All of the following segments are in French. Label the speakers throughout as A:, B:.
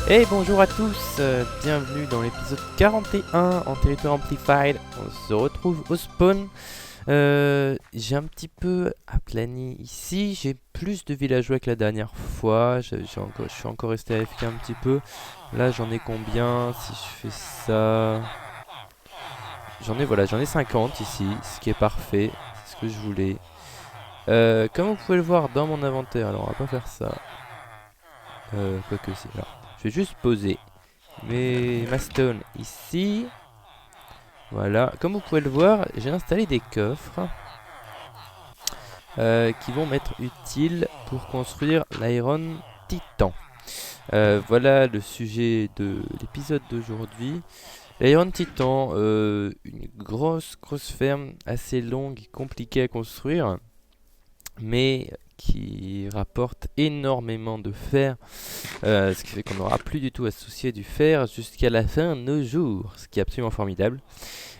A: Et bonjour à tous, bienvenue dans l'épisode 41 en territoire Amplified. On se retrouve au spawn. J'ai un petit peu aplani ici, j'ai plus de villageois que la dernière fois. Je suis encore resté AFK un petit peu. Là j'en ai combien si je fais ça? J'en ai 50 ici, ce qui est parfait, c'est ce que je voulais. Comme vous pouvez le voir dans mon inventaire, alors on va pas faire ça. Quoique si, alors je vais juste poser ma stone ici. Voilà, comme vous pouvez le voir, j'ai installé des coffres qui vont m'être utiles pour construire l'Iron Titan. Voilà le sujet de l'épisode d'aujourd'hui. L'Iron Titan, une grosse ferme assez longue et compliquée à construire, mais qui rapporte énormément de fer, ce qui fait qu'on n'aura plus du tout à se soucier du fer jusqu'à la fin de nos jours, ce qui est absolument formidable.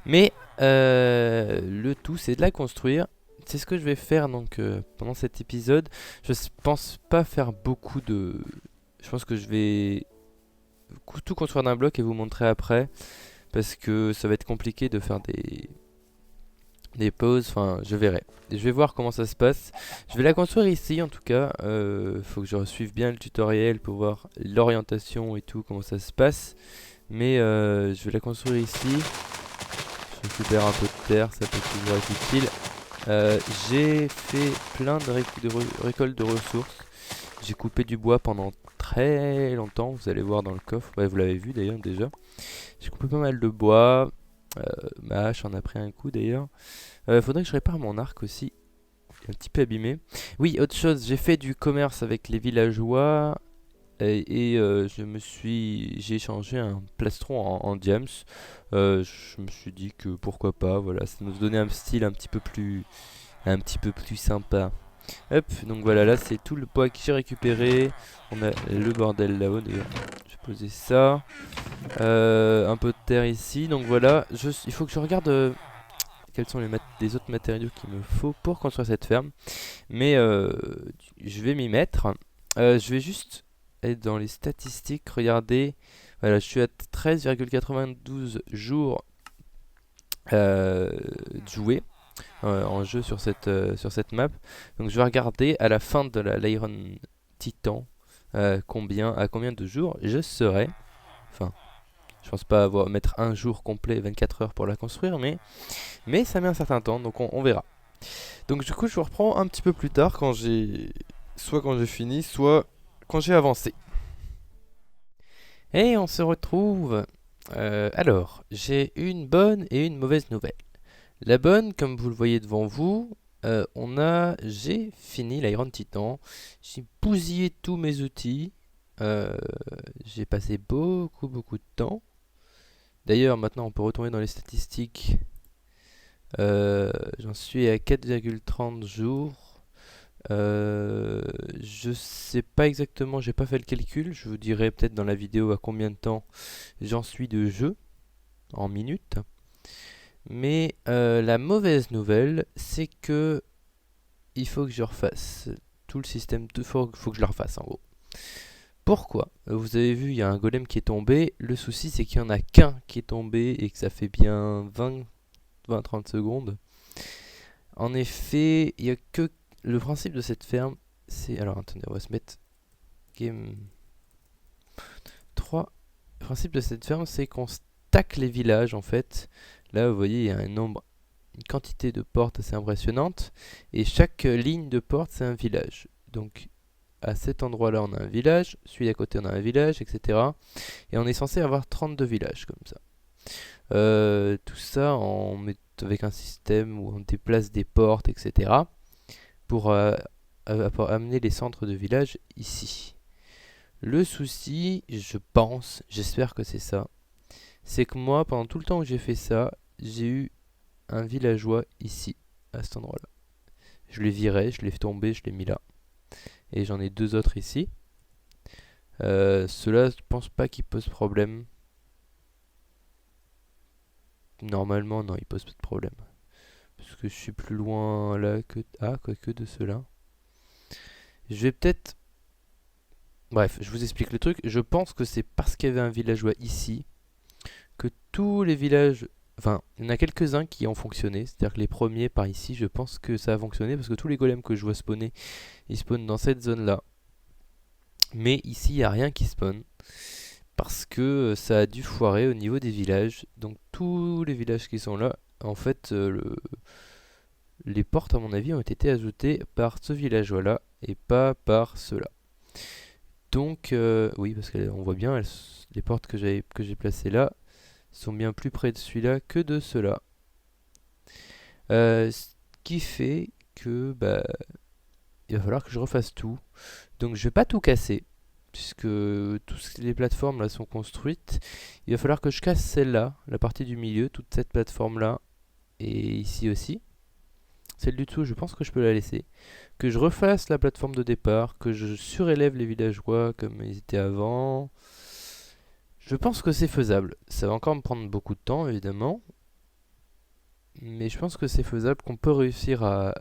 A: Mais le tout, c'est de la construire. C'est ce que je vais faire donc pendant cet épisode. Je pense pas faire beaucoup de. Je pense que je vais tout construire d'un bloc et vous montrer après, parce que ça va être compliqué de faire des pauses. Enfin, je verrai. Je vais voir comment ça se passe. Je vais la construire ici en tout cas. Faut que je suive bien le tutoriel pour voir l'orientation et tout, comment ça se passe. Mais je vais la construire ici. Je récupère un peu de terre, ça peut toujours être utile. J'ai fait plein de récoltes de ressources. J'ai coupé du bois pendant très longtemps, vous allez voir dans le coffre. Ouais, vous l'avez vu d'ailleurs déjà. J'ai coupé pas mal de bois. Ma hache en a pris un coup d'ailleurs. Faudrait que je répare mon arc aussi. Il est un petit peu abîmé. Oui, autre chose, j'ai fait du commerce avec les villageois. J'ai échangé un plastron en diams. Je me suis dit que pourquoi pas, voilà, ça nous donnait un style un petit peu plus sympa. Hop, donc voilà, là c'est tout le bois que j'ai récupéré. On a le bordel là-haut d'ailleurs. Je vais poser ça. Un peu de terre ici, donc voilà. Il faut que je regarde quels sont les autres matériaux qu'il me faut pour construire cette ferme. Mais je vais m'y mettre. Je vais juste être dans les statistiques, regardez. Voilà, je suis à 13,92 jours de jouer en jeu sur cette map. Donc je vais regarder à la fin de l'Iron Titan à combien de jours je serai. Enfin, je pense pas mettre un jour complet, 24 heures pour la construire, mais ça met un certain temps, donc on verra. Donc du coup, je vous reprends un petit peu plus tard soit quand j'ai fini, soit quand j'ai avancé. Et on se retrouve. Alors, j'ai une bonne et une mauvaise nouvelle. La bonne, comme vous le voyez devant vous, j'ai fini l'Iron Titan. J'ai bousillé tous mes outils. J'ai passé beaucoup de temps. D'ailleurs, maintenant, on peut retourner dans les statistiques. J'en suis à 4,30 jours. Je sais pas exactement, j'ai pas fait le calcul. Je vous dirai peut-être dans la vidéo à combien de temps j'en suis de jeu en minutes. Mais la mauvaise nouvelle, c'est que il faut que je refasse tout le système. Faut que je le refasse en gros. Pourquoi? Vous avez vu, il y a un golem qui est tombé. Le souci, c'est qu'il n'y en a qu'un qui est tombé et que ça fait bien 20-30 secondes. En effet, il y a que le principe de cette ferme, c'est... Alors attendez, on va se mettre game 3. Le principe de cette ferme, c'est qu'on stack les villages en fait. Là, vous voyez, il y a une quantité de portes assez impressionnante. Et chaque ligne de porte, c'est un village. Donc, à cet endroit-là, on a un village. Celui d'à côté, on a un village, etc. Et on est censé avoir 32 villages comme ça. Tout ça avec un système où on déplace des portes, etc. pour amener les centres de village ici. Le souci, j'espère que c'est ça, c'est que moi, pendant tout le temps où j'ai fait ça, j'ai eu un villageois ici, à cet endroit-là. Je l'ai viré, je l'ai fait tomber, je l'ai mis là. Et j'en ai deux autres ici. Ceux-là, je pense pas qu'ils posent problème. Normalement, non, ils posent pas de problème. Parce que je suis plus loin là que... Ah, quoique de ceux-là. Je vais peut-être Bref, je vous explique le truc. Je pense que c'est parce qu'il y avait un villageois ici que tous les villages... Enfin, il y en a quelques-uns qui ont fonctionné. C'est-à-dire que les premiers par ici, je pense que ça a fonctionné parce que tous les golems que je vois spawner, ils spawnent dans cette zone-là. Mais ici, il n'y a rien qui spawn. Parce que ça a dû foirer au niveau des villages. Donc tous les villages qui sont là, en fait, les portes, à mon avis, ont été ajoutées par ce villageois-là et pas par ceux-là. Donc, oui, parce qu'on voit bien, les portes que j'ai placées là sont bien plus près de celui-là que de ceux-là. Ce qui fait que bah, il va falloir que je refasse tout. Donc je vais pas tout casser, puisque toutes les plateformes là sont construites. Il va falloir que je casse celle-là, la partie du milieu, toute cette plateforme-là, et ici aussi. Celle du dessous, je pense que je peux la laisser. Que je refasse la plateforme de départ, que je surélève les villageois comme ils étaient avant. Je pense que c'est faisable. Ça va encore me prendre beaucoup de temps, évidemment. Mais je pense que c'est faisable, qu'on peut réussir à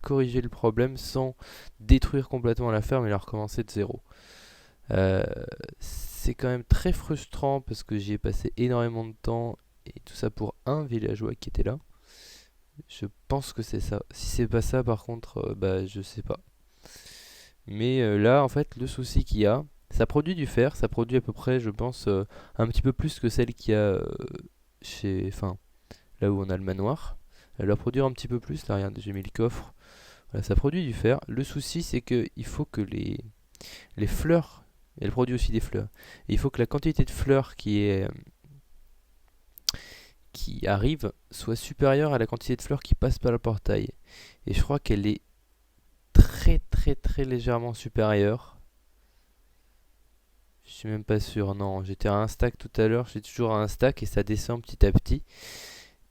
A: corriger le problème sans détruire complètement la ferme et la recommencer de zéro. Euh, c'est quand même très frustrant parce que j'y ai passé énormément de temps et tout ça pour un villageois qui était là. Je pense que c'est ça. Si c'est pas ça, par contre, bah je sais pas. Mais là, en fait, le souci qu'il y a, ça produit du fer, ça produit à peu près, je pense, un petit peu plus que celle qu'il y a chez, enfin, là où on a le manoir. Elle va produire un petit peu plus. Là, regarde, j'ai mis le coffre. Voilà, ça produit du fer. Le souci, c'est que il faut que les fleurs, elle produit aussi des fleurs. Et il faut que la quantité de fleurs qui arrive soit supérieure à la quantité de fleurs qui passe par le portail. Et je crois qu'elle est très légèrement supérieure. Je suis même pas sûr. Non, j'étais à un stack tout à l'heure. J'ai toujours à un stack et ça descend petit à petit.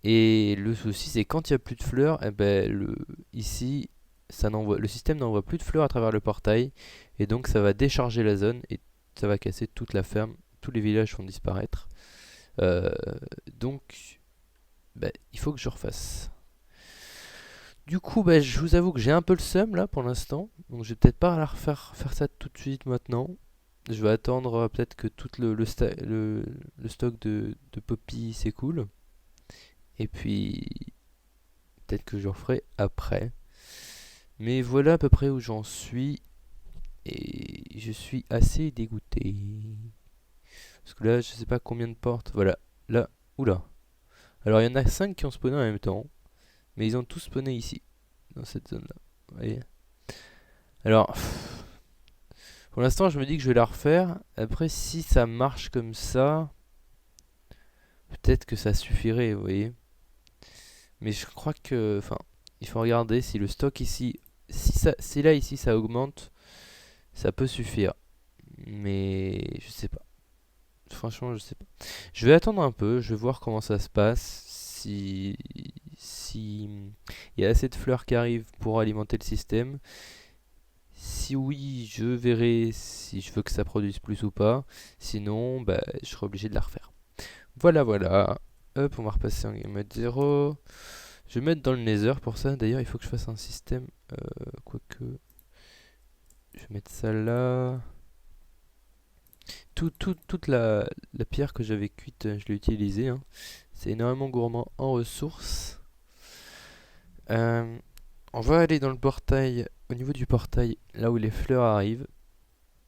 A: Et le souci, c'est quand il n'y a plus de fleurs, eh ben, ici, le système n'envoie plus de fleurs à travers le portail. Et donc, ça va décharger la zone et ça va casser toute la ferme. Tous les villages vont disparaître. Euh, donc, bah, il faut que je refasse. Du coup, bah, je vous avoue que j'ai un peu le seum là pour l'instant. Donc, je vais peut-être pas la faire ça tout de suite maintenant. Je vais attendre peut-être que tout le stock de Poppy s'écoule. Et puis, peut-être que je referai après. Mais voilà à peu près où j'en suis. Et je suis assez dégoûté. Parce que là, je sais pas combien de portes. Voilà. Là. Oula. Alors, il y en a 5 qui ont spawné en même temps. Mais ils ont tous spawné ici. Dans cette zone-là. Vous voyez. Alors, pour l'instant, je me dis que je vais la refaire. Après, si ça marche comme ça, peut-être que ça suffirait, vous voyez. Mais je crois que... Enfin, il faut regarder si le stock ici... Si là, ici, ça augmente, ça peut suffire. Mais je sais pas. Franchement, je sais pas. Je vais attendre un peu, je vais voir comment ça se passe. Si il y a assez de fleurs qui arrivent pour alimenter le système. Si oui, je verrai si je veux que ça produise plus ou pas. Sinon, bah, je serai obligé de la refaire. Voilà, voilà. Hop, on va repasser en game mode 0. Je vais mettre dans le nether pour ça. D'ailleurs, il faut que je fasse un système. Quoique. Je vais mettre ça là. Toute la pierre que j'avais cuite, je l'ai utilisée. Hein. C'est énormément gourmand en ressources. On va aller dans le portail, au niveau du portail, là où les fleurs arrivent.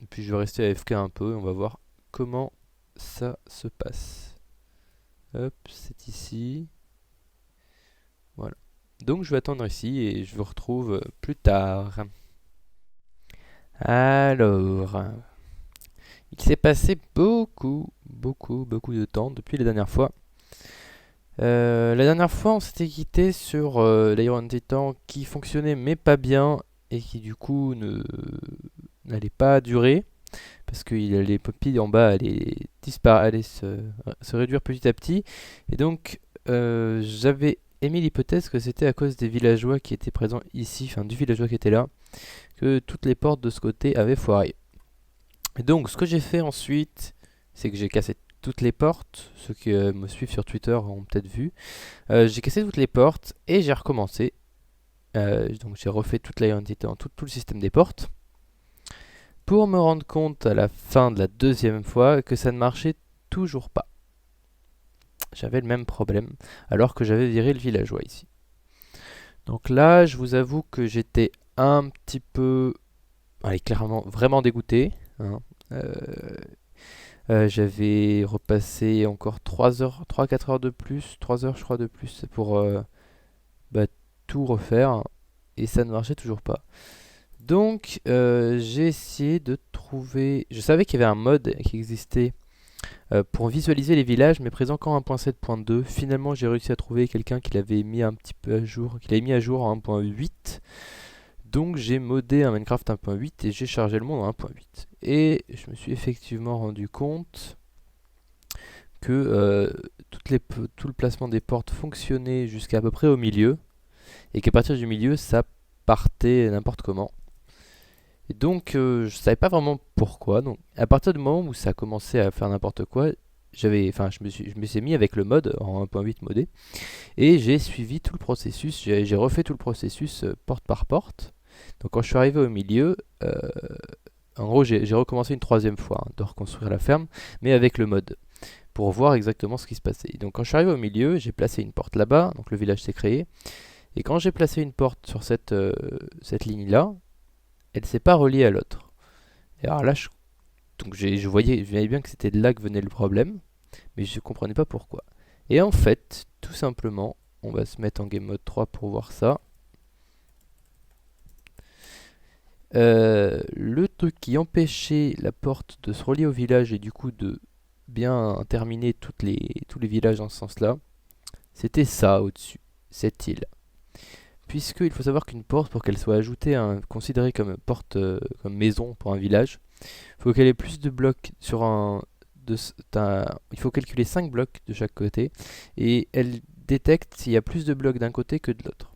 A: Et puis je vais rester AFK un peu et on va voir comment ça se passe. Hop, c'est ici. Voilà. Donc je vais attendre ici et je vous retrouve plus tard. Alors, il s'est passé beaucoup de temps depuis la dernière fois. La dernière fois, on s'était quitté sur l'Iron Titan qui fonctionnait mais pas bien et qui du coup n'allait pas durer parce que les poppies en bas allaient se réduire petit à petit. Et donc, j'avais émis l'hypothèse que c'était à cause des villageois qui étaient présents ici, enfin du villageois qui était là, que toutes les portes de ce côté avaient foiré. Et donc, ce que j'ai fait ensuite, c'est que j'ai cassé toutes les portes. Ceux qui me suivent sur Twitter ont peut-être vu. J'ai cassé toutes les portes et j'ai recommencé. Donc, j'ai refait toute l'Iron Titan, tout le système des portes. pour me rendre compte à la fin de la deuxième fois que ça ne marchait toujours pas. J'avais le même problème alors que j'avais viré le villageois ici. Donc là, je vous avoue que j'étais un petit peu, allez, clairement, vraiment dégoûté, hein. J'avais repassé encore 3 heures, 3-4 heures de plus, 3 heures je crois de plus pour bah, tout refaire et ça ne marchait toujours pas. Donc j'ai essayé de trouver, je savais qu'il y avait un mode qui existait pour visualiser les villages mais présent qu'en 1.7.2. Finalement j'ai réussi à trouver quelqu'un qui l'avait mis un petit peu à jour, qui l'avait mis à jour en 1.8. Donc j'ai modé un Minecraft 1.8 et j'ai chargé le monde en 1.8. Et je me suis effectivement rendu compte que tout le placement des portes fonctionnait jusqu'à peu près au milieu. Et qu'à partir du milieu, ça partait n'importe comment. Et donc je savais pas vraiment pourquoi. Donc à partir du moment où ça a commencé à faire n'importe quoi, je me suis mis avec le mode en 1.8 modé. Et j'ai suivi tout le processus, j'ai refait tout le processus porte par porte. Donc quand je suis arrivé au milieu, en gros j'ai recommencé une troisième fois de reconstruire la ferme, mais avec le mode, pour voir exactement ce qui se passait. Donc quand je suis arrivé au milieu, j'ai placé une porte là-bas, donc le village s'est créé. Et quand j'ai placé une porte sur cette ligne-là, elle ne s'est pas reliée à l'autre. Et alors là, donc je voyais bien que c'était de là que venait le problème, mais je ne comprenais pas pourquoi. Et en fait, tout simplement, on va se mettre en game mode 3 pour voir ça. Le truc qui empêchait la porte de se relier au village et du coup de bien terminer tous les villages dans ce sens-là, c'était ça au-dessus, cette île. Puisqu'il faut savoir qu'une porte, pour qu'elle soit ajoutée, considérée comme porte, comme maison pour un village, il faut qu'elle ait plus de blocs sur il faut calculer 5 blocs de chaque côté, et elle détecte s'il y a plus de blocs d'un côté que de l'autre.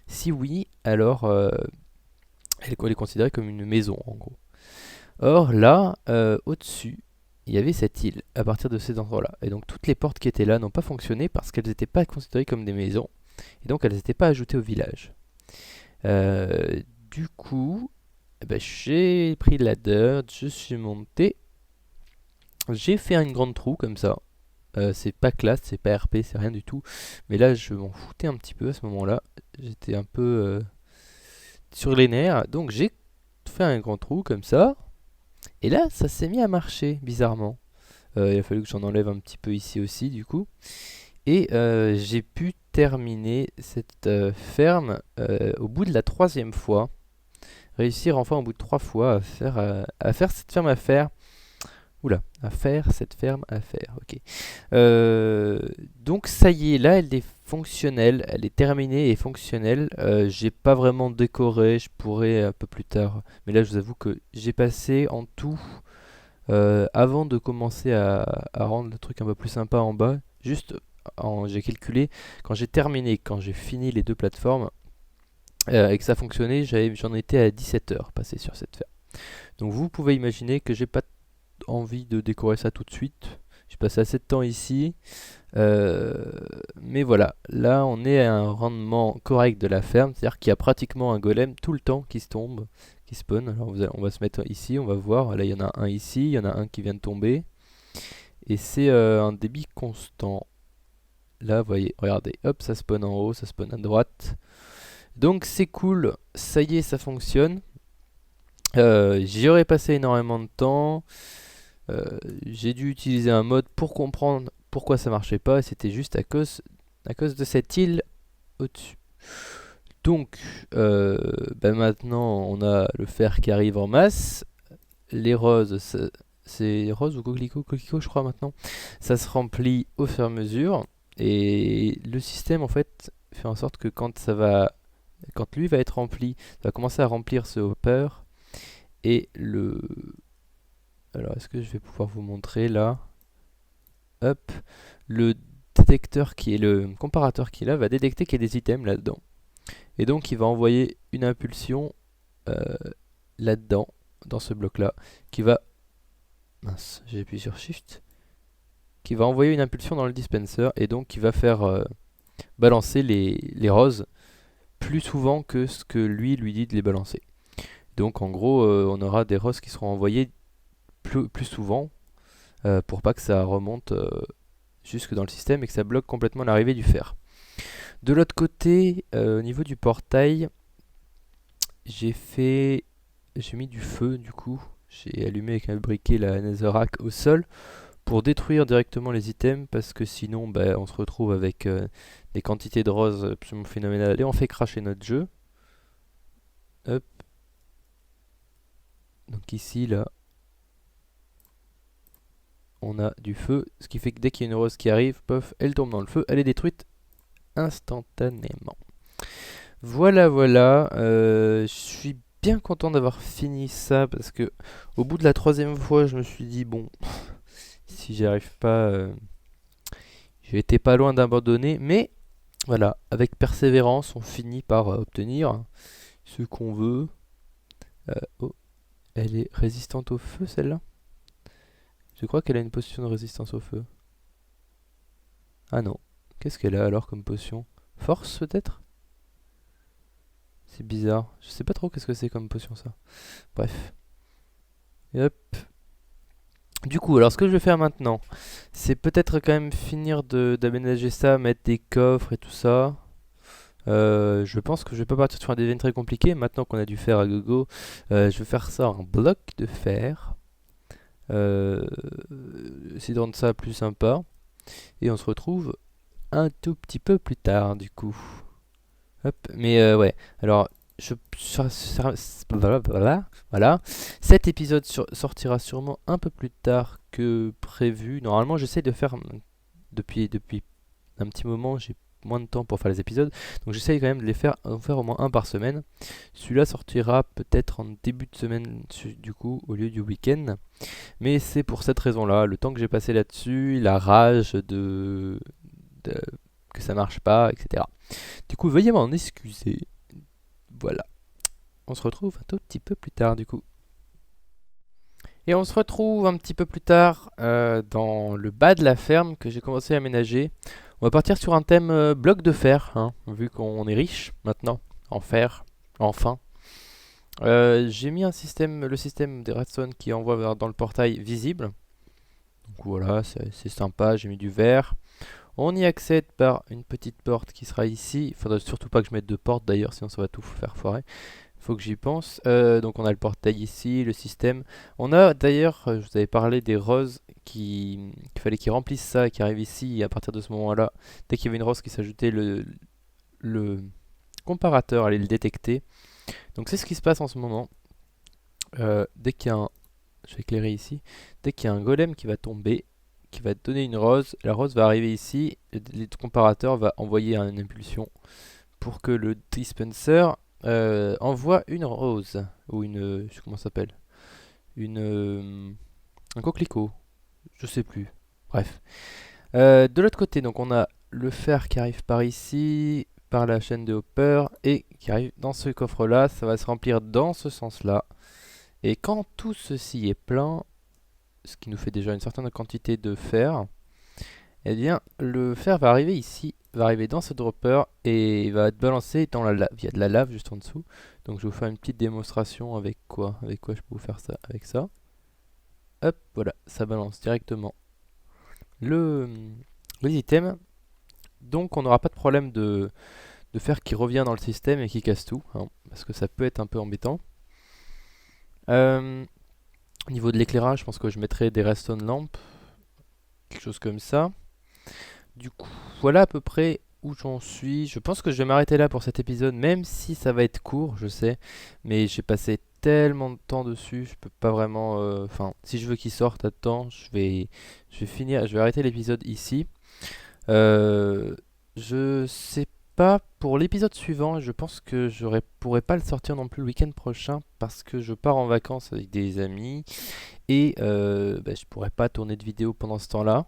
A: Si oui, alors elle est considérée comme une maison en gros. Or là, au-dessus, il y avait cette île à partir de cet endroit-là. Et donc toutes les portes qui étaient là n'ont pas fonctionné parce qu'elles n'étaient pas considérées comme des maisons. Et donc elles n'étaient pas ajoutées au village. Du coup, j'ai pris le ladder, je suis monté. J'ai fait une grande trou comme ça. C'est pas classe, c'est pas RP, c'est rien du tout. Mais là, je m'en foutais un petit peu à ce moment-là. J'étais un peu sur les nerfs. Donc j'ai fait un grand trou comme ça. Et là, ça s'est mis à marcher, bizarrement. Il a fallu que j'en enlève un petit peu ici aussi, du coup. Et j'ai pu terminer cette ferme au bout de la troisième fois. Réussir enfin au bout de 3 fois à faire cette ferme à faire. Oula, à faire cette ferme à faire, ok. Donc ça y est, là elle est fonctionnelle, elle est terminée et fonctionnelle. J'ai pas vraiment décoré, je pourrais un peu plus tard. Mais là je vous avoue que j'ai passé en tout, avant de commencer à rendre le truc un peu plus sympa en bas, j'ai calculé, quand j'ai terminé, quand j'ai fini les deux plateformes, et que ça fonctionnait, j'en étais à 17 heures passées sur cette ferme. Donc vous pouvez imaginer que j'ai pas envie de décorer ça tout de suite. J'ai passé assez de temps ici. Mais voilà, là on est à un rendement correct de la ferme. C'est-à-dire qu'il y a pratiquement un golem tout le temps qui se tombe, qui spawn. Alors on va se mettre ici, on va voir. Là il y en a un ici, il y en a un qui vient de tomber. Et c'est un débit constant. Là vous voyez, regardez, hop, ça spawn en haut, ça spawn à droite. Donc c'est cool, ça y est, ça fonctionne. J'y aurais passé énormément de temps. J'ai dû utiliser un mode pour comprendre pourquoi ça marchait pas. Et c'était juste à cause de cette île au-dessus. Donc maintenant on a le fer qui arrive en masse. Les roses, c'est rose ou coquelicot? Coquelicot je crois maintenant. Ça se remplit au fur et à mesure. Et le système en fait fait en sorte que quand lui va être rempli, ça va commencer à remplir ce hopper. Et alors est-ce que je vais pouvoir vous montrer là? Hop, le détecteur qui est le comparateur qui est là va détecter qu'il y a des items là-dedans. Et donc il va envoyer une impulsion là-dedans, dans ce bloc-là, qui va... Mince, j'ai appuyé sur Shift. Qui va envoyer une impulsion dans le dispenser et donc qui va faire balancer les roses plus souvent que ce que lui dit de les balancer. Donc en gros, on aura des roses qui seront envoyées plus souvent pour pas que ça remonte jusque dans le système et que ça bloque complètement l'arrivée du fer. De l'autre côté, au niveau du portail, j'ai mis du feu du coup. J'ai allumé avec un briquet la Netherrack au sol pour détruire directement les items parce que sinon on se retrouve avec des quantités de roses absolument phénoménales et on fait cracher notre jeu. Hop. Donc ici là on a du feu, ce qui fait que dès qu'il y a une rose qui arrive, pof, elle tombe dans le feu, elle est détruite instantanément. Voilà, je suis bien content d'avoir fini ça parce que au bout de la 3e fois, je me suis dit bon, si j'y arrive pas, j'ai été pas loin d'abandonner, mais voilà, avec persévérance, on finit par obtenir ce qu'on veut. Oh, elle est résistante au feu, celle-là? Je crois qu'elle a une potion de résistance au feu. Ah non. Qu'est-ce qu'elle a alors comme potion? Force peut-être? C'est bizarre. Je sais pas trop qu'est-ce que c'est comme potion ça. Bref. Et hop. Du coup, alors ce que je vais faire maintenant, c'est peut-être quand même finir d'aménager ça, mettre des coffres et tout ça. Je pense que je vais pas partir sur un design très compliqué. Maintenant qu'on a du fer à gogo, je vais faire ça en bloc de fer. Essayer de rendre ça plus sympa. Et on se retrouve un tout petit peu plus tard du coup. Hop, mais ouais, alors voilà. Cet épisode sortira sûrement un peu plus tard que prévu. Normalement j'essaie de faire depuis un petit moment, j'ai moins de temps pour faire les épisodes, donc j'essaie quand même de les faire, en faire au moins un par semaine. Celui-là sortira peut-être en début de semaine du coup au lieu du week-end. Mais c'est pour cette raison-là, le temps que j'ai passé là-dessus, la rage que ça marche pas, etc. Du coup, veuillez m'en excuser. Voilà. On se retrouve un tout petit peu plus tard, du coup. Et on se retrouve un petit peu plus tard dans le bas de la ferme que j'ai commencé à aménager. On va partir sur un thème bloc de fer, hein, vu qu'on est riche maintenant, en fer, enfin. J'ai mis le système des redstone qui envoie dans le portail visible. Donc voilà, c'est sympa, j'ai mis du verre. On y accède par une petite porte qui sera ici. Il faudrait surtout pas que je mette de porte d'ailleurs, sinon ça va tout faire foirer. Il faut que j'y pense. Donc on a le portail ici, le système. On a d'ailleurs, je vous avais parlé des roses qu'il fallait qu'ils remplissent ça et qui arrivent ici. Et à partir de ce moment-là, dès qu'il y avait une rose qui s'ajoutait, le comparateur allait le détecter. Donc c'est ce qui se passe en ce moment. Dès qu'il y a un... Je vais éclairer ici. Dès qu'il y a un golem qui va tomber, qui va te donner une rose, la rose va arriver ici, et le comparateur va envoyer une impulsion pour que le dispenser envoie une rose, ou une... je sais comment ça s'appelle, un coquelicot, je sais plus, bref. De l'autre côté, donc on a le fer qui arrive par ici, par la chaîne de hopper, et qui arrive dans ce coffre là, ça va se remplir dans ce sens là. Et quand tout ceci est plein, ce qui nous fait déjà une certaine quantité de fer, eh bien le fer va arriver ici, va arriver dans ce dropper et il va être balancé dans la lave. Il y a de la lave juste en dessous. Donc je vais vous faire une petite démonstration avec quoi. Avec quoi je peux vous faire ça? Avec ça. Hop, voilà, ça balance directement les items. Donc on n'aura pas de problème de fer qui revient dans le système et qui casse tout, hein, parce que ça peut être un peu embêtant. Au niveau de l'éclairage, je pense que je mettrai des redstone lampes, quelque chose comme ça. Du coup, voilà à peu près où j'en suis. Je pense que je vais m'arrêter là pour cet épisode, même si ça va être court, je sais. Mais j'ai passé tellement de temps dessus, je peux pas vraiment... Enfin, si je veux qu'il sorte à temps, je vais arrêter l'épisode ici. Je sais pas pour l'épisode suivant, je pense que je pourrais pas le sortir non plus le week-end prochain parce que je pars en vacances avec des amis et je pourrais pas tourner de vidéo pendant ce temps-là.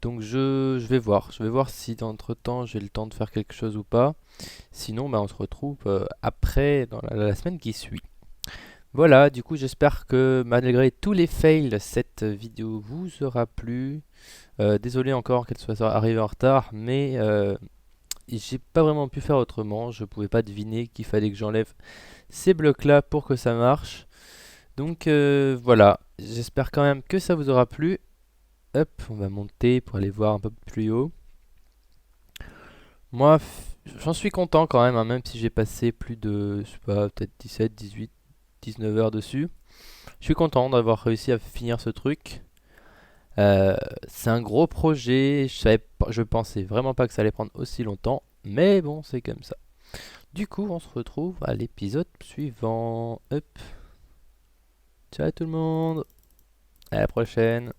A: Donc je vais voir si entre temps j'ai le temps de faire quelque chose ou pas. Sinon on se retrouve après dans la semaine qui suit. Voilà, du coup j'espère que malgré tous les fails, cette vidéo vous aura plu. Désolé encore qu'elle soit arrivée en retard, mais j'ai pas vraiment pu faire autrement. Je pouvais pas deviner qu'il fallait que j'enlève ces blocs là pour que ça marche. Donc voilà, j'espère quand même que ça vous aura plu. Hop, on va monter pour aller voir un peu plus haut. Moi, j'en suis content quand même, hein, même si j'ai passé plus de, je sais pas, peut-être 17, 18, 19 heures dessus. Je suis content d'avoir réussi à finir ce truc. Euh, c'est un gros projet, je pensais vraiment pas que ça allait prendre aussi longtemps, mais bon, c'est comme ça. Du coup, on se retrouve à l'épisode suivant. Hop, ciao tout le monde, à la prochaine.